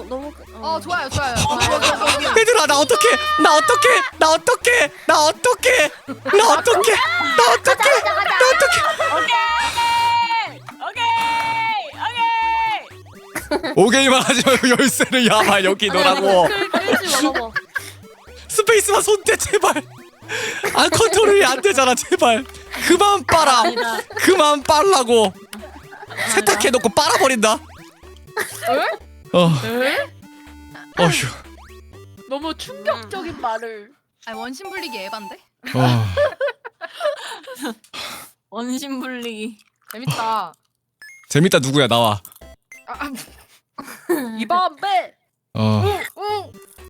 너무 좋아요 좋아요. 얘들아 나 어떡해 나 어떡해 나 어떡해 나 어떡해 나 어떡해 나 어떡해 나 어떡해 오케이만 하지 말고 열쇠를 야마 여기 놓으라고 끌지 말아봐. 스페이스만 손대 제발 아 컨트롤이 안 되잖아 제발 그만 빨아 그만 빨라고 세탁해놓고 빨아버린다 어휴 너무 충격적인 말을. 아니 원심 불리기 에반데? 원심 불리기. 재밌다. 재밌다 누구야 나와 이번 배.